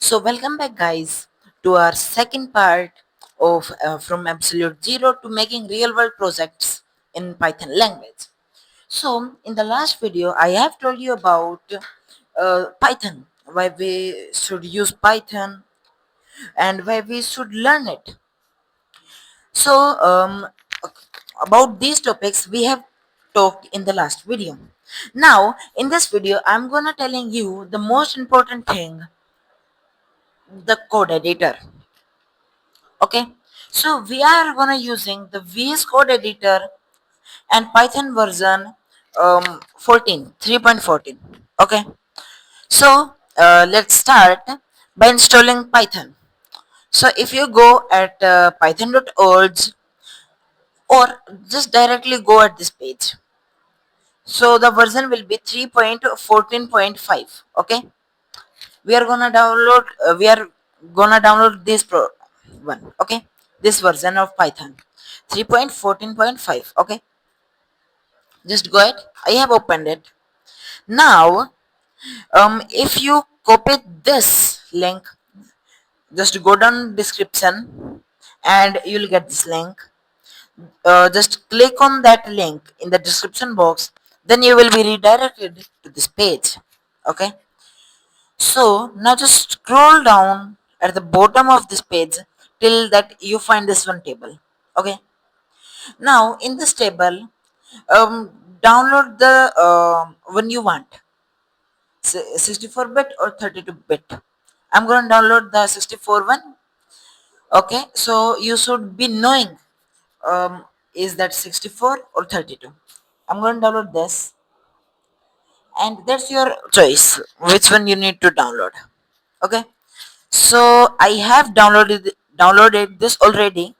So, welcome back, guys, to our second part of from absolute zero to making real world projects in Python language. So, in the last video, I have told you about Python, why we should use Python and why we should learn it. So, about these topics, we have talked in the last video. Now, in this video, I'm gonna telling you the most important thing, the code editor. Okay, so we are gonna using the VS Code editor and Python version 14 3.14. Okay, so let's start by installing Python. So if you go at python.org or just directly go at this page, so the version will be 3.14.5. Okay, we are gonna download this one. Okay, this version of Python 3.14.5. Okay, just go ahead. I have opened it. Now if you copy this link, just go down description and you'll get this link. Just click on that link in the description box, then you will be redirected to this page. Okay, so now just scroll down at the bottom of this page till that you find this one table. Okay. Now in this table, download the one you want, 64-bit or 32-bit. I'm going to download the 64 one. Okay. So you should be knowing is that 64 or 32. I'm going to download this, and that's your choice which one you need to download. Okay, so I have downloaded this already.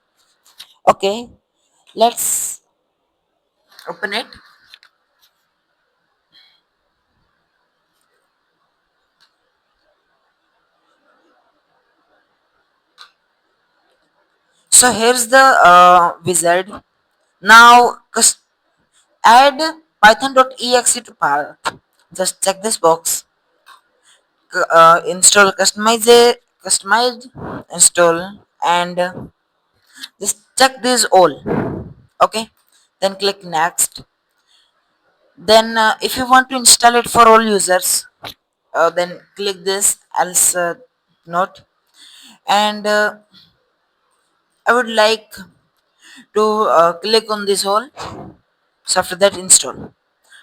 Okay, let's open it. So here's the wizard. Now add python.exe to path. Just check this box. Install customized install, and just check this all. Okay, then click next. Then if you want to install it for all users, then click this else not. And I would like to click on this all. So after that, install.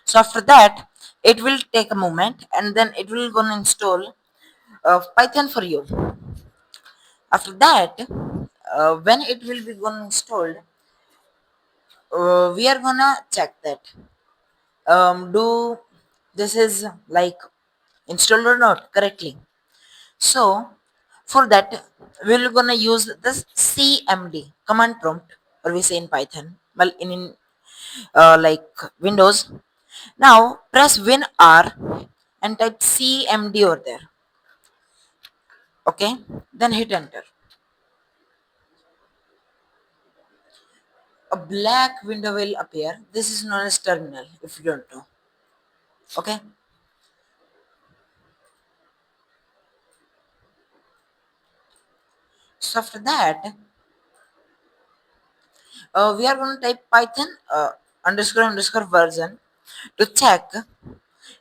So after that, it will take a moment, and then it will gonna install Python for you. After that, when it will be gonna installed, we are gonna check that do this is like installed or not correctly. So for that, we're gonna use this CMD command prompt, or we say in Python, well in like Windows. Now press Win R and type CMD over there. Okay, then hit enter. A black window will appear. This is known as terminal if you don't know. Okay, so after that, we are going to type Python underscore underscore version to check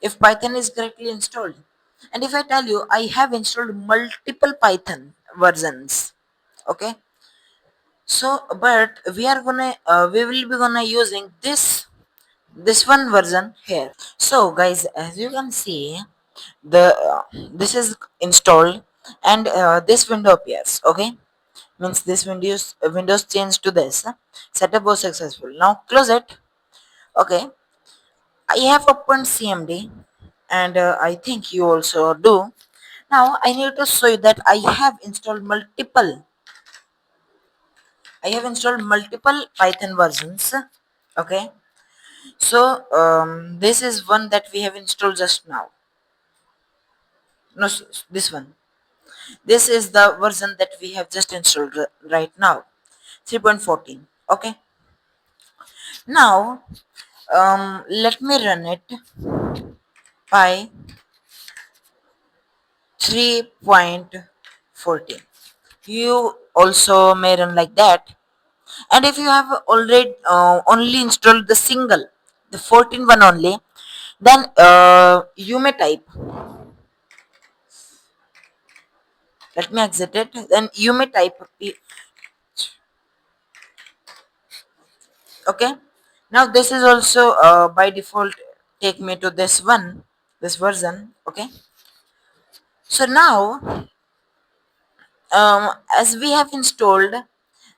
if Python is correctly installed. And if I tell you I have installed multiple Python versions, okay. So, but we will be gonna using this one version here. So, guys, as you can see, the this is installed, and this window appears. Okay, means this Windows changed to this. Setup was successful. Now close it. Okay, I have opened CMD, and I think you also do. Now I need to show you that I have installed multiple Python versions. Okay, so this is one that we have installed just now. No, this one. This is the version that we have just installed right now, 3.14. Okay. Now let me run it by 3.14. 14. You also may run like that. And if you have already only installed the single, the 14 one only, then you may type, let me exit it, then you may type okay. Now this is also by default take me to this one, this version. Okay, so now as we have installed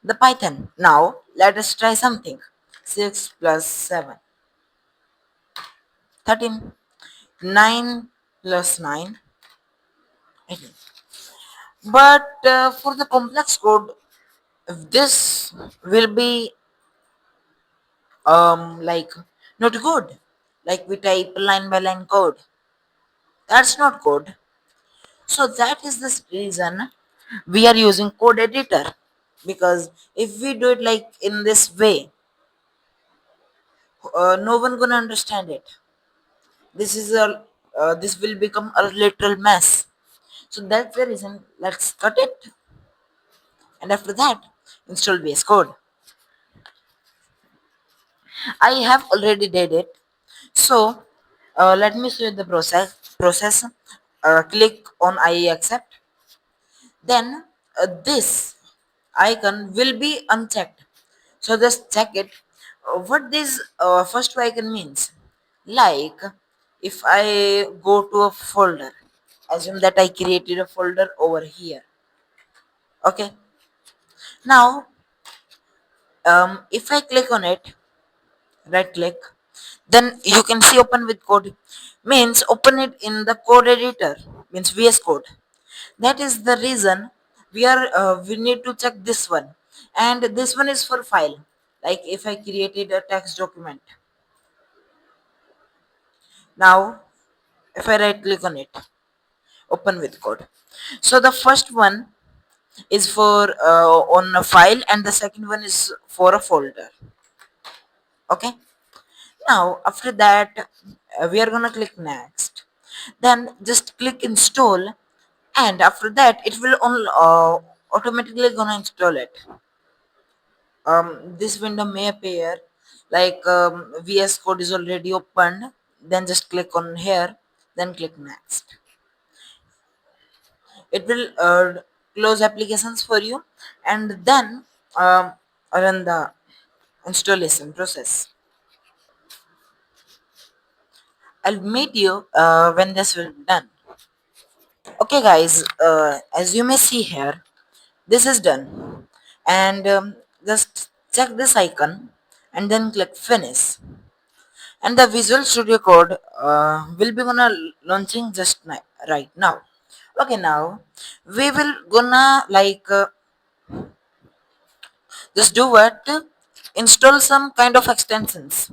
the Python, now let us try something. 6 plus 7, 13. 9 plus 9, 18. But for the complex code, if this will be like not good, like we type line by line code, that's not code. So that is the reason we are using code editor, because if we do it like in this way, no one gonna understand it. This is a this will become a literal mess. So that's the reason. Let's cut it, and after that, install VS Code. I have already did it. So let me show you the process. Click on I accept. Then this icon will be unchecked. So just check it. What this first icon means? Like if I go to a folder, assume that I created a folder over here. Okay. Now if I click on it, right click, then you can see open with code, means open it in the code editor, means VS Code. That is the reason we need to check this one, and this one is for file. Like if I created a text document, now if I right click on it, open with code. So the first one is for on a file, and the second one is for a folder. Okay. Now, after that, we are gonna click next. Then just click install, and after that, it will automatically gonna install it. This window may appear like VS Code is already opened. Then just click on here, then click next. It will close applications for you, and then run the installation process. I'll meet you when this will be done. Okay guys, as you may see here, this is done, and just check this icon and then click finish, and the Visual Studio Code will be gonna launching just right now. Okay, now we will gonna like just do what, install some kind of extensions,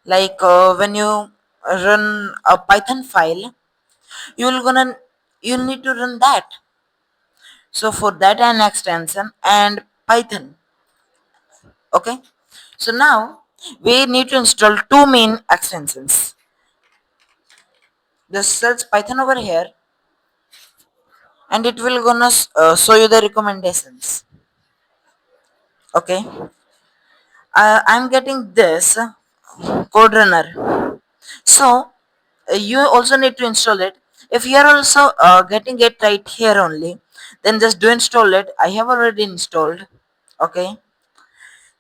like when you run a Python file, you will gonna you need to run that. So for that an extension and Python. Okay. So now we need to install two main extensions. Just search Python over here, and it will gonna show you the recommendations. Okay. I'm getting this code runner. So you also need to install it. If you are also getting it right here only, then just do install it. I have already installed. Okay.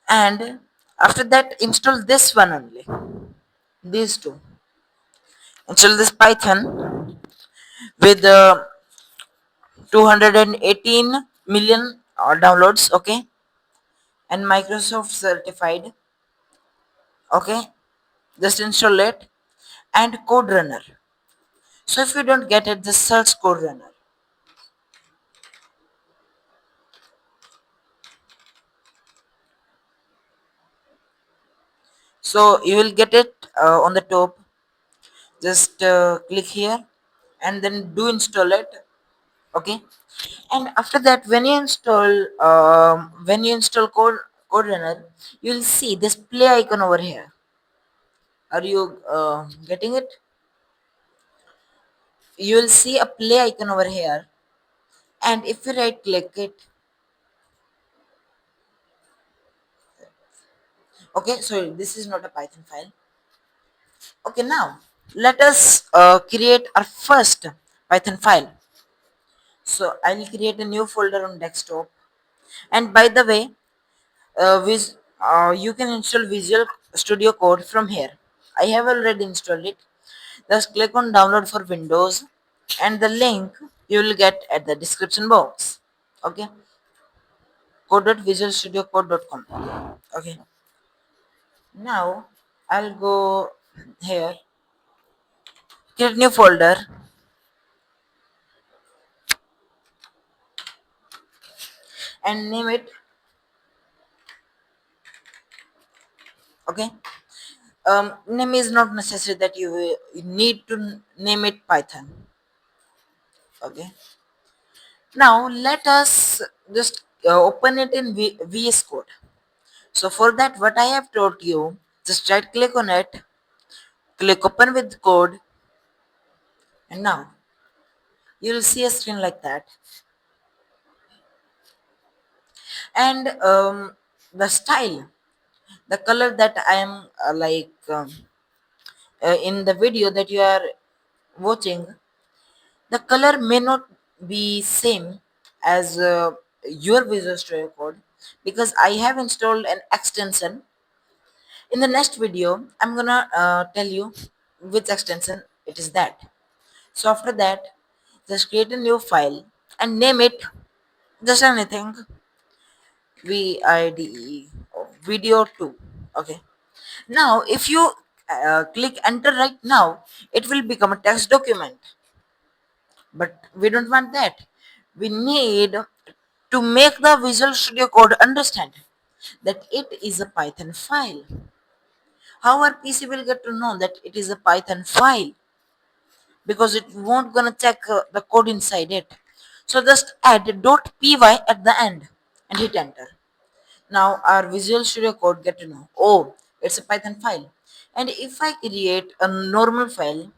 And after that install this one only, these two. Install this Python with 218 million downloads. Okay, and Microsoft certified. Okay, just install it, and code runner. So if you don't get it, just search code runner. So you will get it on the top. Just click here and then do install it. Okay, and after that when you install code runner, you'll see this play icon over here. Are you getting it? You will see a play icon over here, And if we right click it, okay, so this is not a Python file. Okay, now let us create our first Python file. So I'll create a new folder on desktop. And by the way, you can install Visual Studio Code from here. I have already installed it. Just click on download for Windows, and the link you will get at the description box. Okay, code.visualstudiocode.com. Okay, now I'll go here, create new folder, and name it. Okay, name is not necessary that you need to name it Python. Okay, now let us just open it in VS Code. So for that, what I have told you, just right click on it, click open with code, and now you will see a screen like that. And the style, the color that I am in the video that you are watching, the color may not be same as your Visual Studio Code, because I have installed an extension. In the next video, I'm gonna tell you which extension it is that. So after that, just create a new file and name it just anything, VIDE, video 2. Okay. Now, if you click enter right now, it will become a text document. But we don't want that. We need to make the Visual Studio Code understand that it is a Python file. How our PC will get to know that it is a Python file? Because it won't gonna check the code inside it. So just add .py at the end and hit enter. Now our Visual Studio Code get to know, oh, it's a Python file. And if I create a normal file,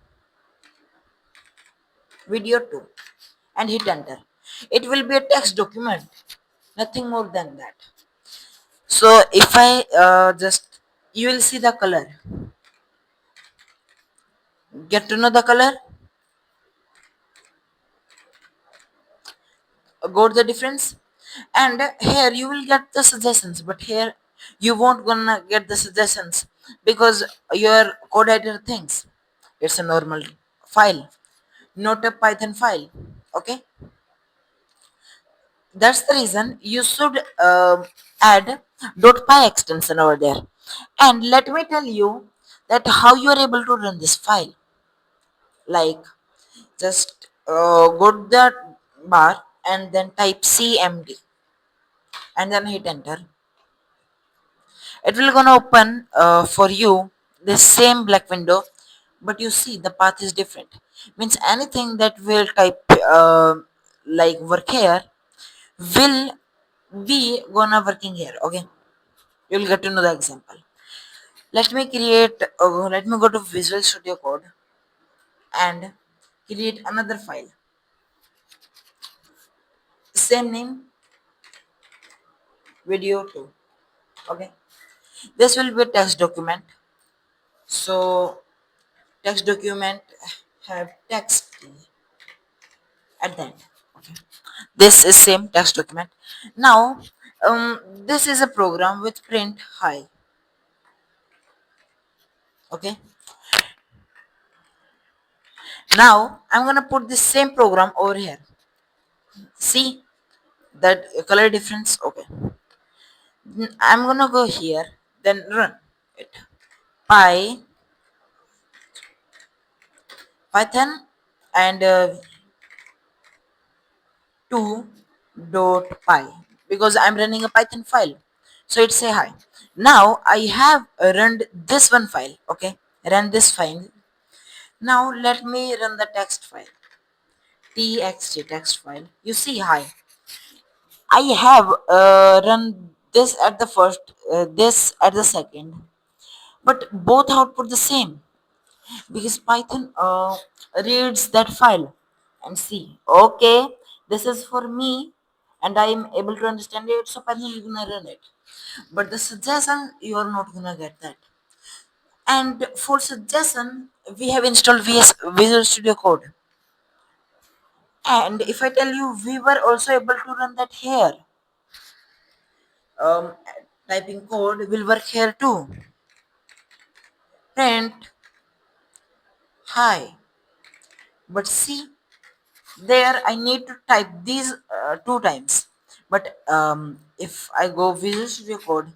video 2, and hit enter, it will be a text document, nothing more than that. So if I you will see the color. Get to know the color, got the difference. And here you will get the suggestions, but here you won't gonna get the suggestions because your code editor thinks it's a normal file, not a Python file. Okay, that's the reason you should add .py extension over there. And let me tell you that how you are able to run this file. Like, just go to the bar and then type cmd and then hit enter. It will gonna open for you the same black window, but you see the path is different. Means anything that will type like work here will be gonna working here. Okay, you'll get to know the example. Let me create. Let me go to Visual Studio Code and create another file. Same name, video 2. Okay, this will be a text document. So text document have text at the end. Okay, this is same text document. Now this is a program with print hi. Okay, now I'm gonna put the same program over here. See that color difference? Okay, I'm gonna go here, then run it. Py Python and 2.py, because I'm running a Python file. So it say hi. Now I have run this one file. Okay, run this file. Now let me run the text file. Txt text file. You see hi. I have run this at the first, this at the second, but both output the same because Python reads that file and see. Okay, This is for me, and I am able to understand it, so Python is gonna run it. But the suggestion, you are not gonna get that. And for suggestion, we have installed Visual Studio Code. And if I tell you, we were also able to run that here. Um, Typing code will work here too. Print hi. But see, there I need to type these two times. But if I go Visual Studio Code,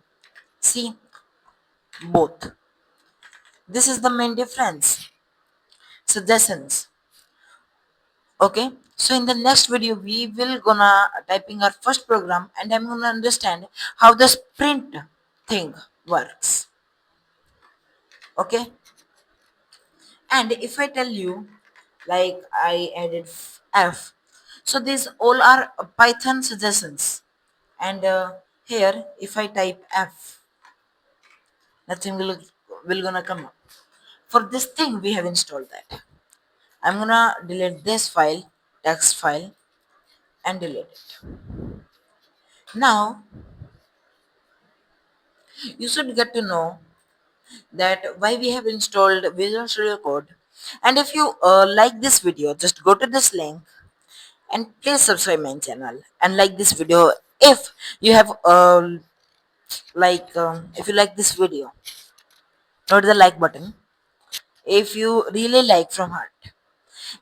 see, both. This is the main difference. Suggestions. Okay, so in the next video we will gonna typing our first program, and I'm gonna understand how the sprint thing works. Okay, and if I tell you, like I added f, so these all are Python suggestions. And here if I type f, nothing will gonna come up. For this thing we have installed that. I'm gonna delete this file, text file, and delete it. Now you should get to know that why we have installed Visual Studio Code. And if you like this video, just go to this link and please subscribe my channel and like this video. If you have if you like this video, note the like button if you really like from heart.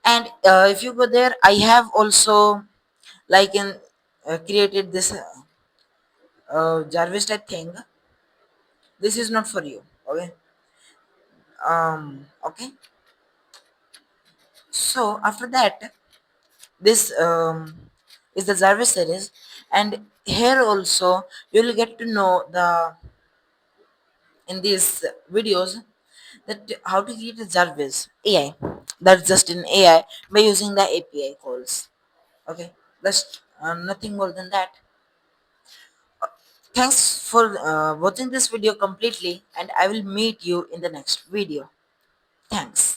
And if you go there, I have also like in created this Jarvis type thing. This is not for you. Okay. Okay, so after that, this is the Jarvis series, and here also you will get to know the in these videos that how to create a Jarvis AI. That's just in AI by using the API calls. Okay, that's nothing more than that. Thanks for watching this video completely, and I will meet you in the next video. Thanks.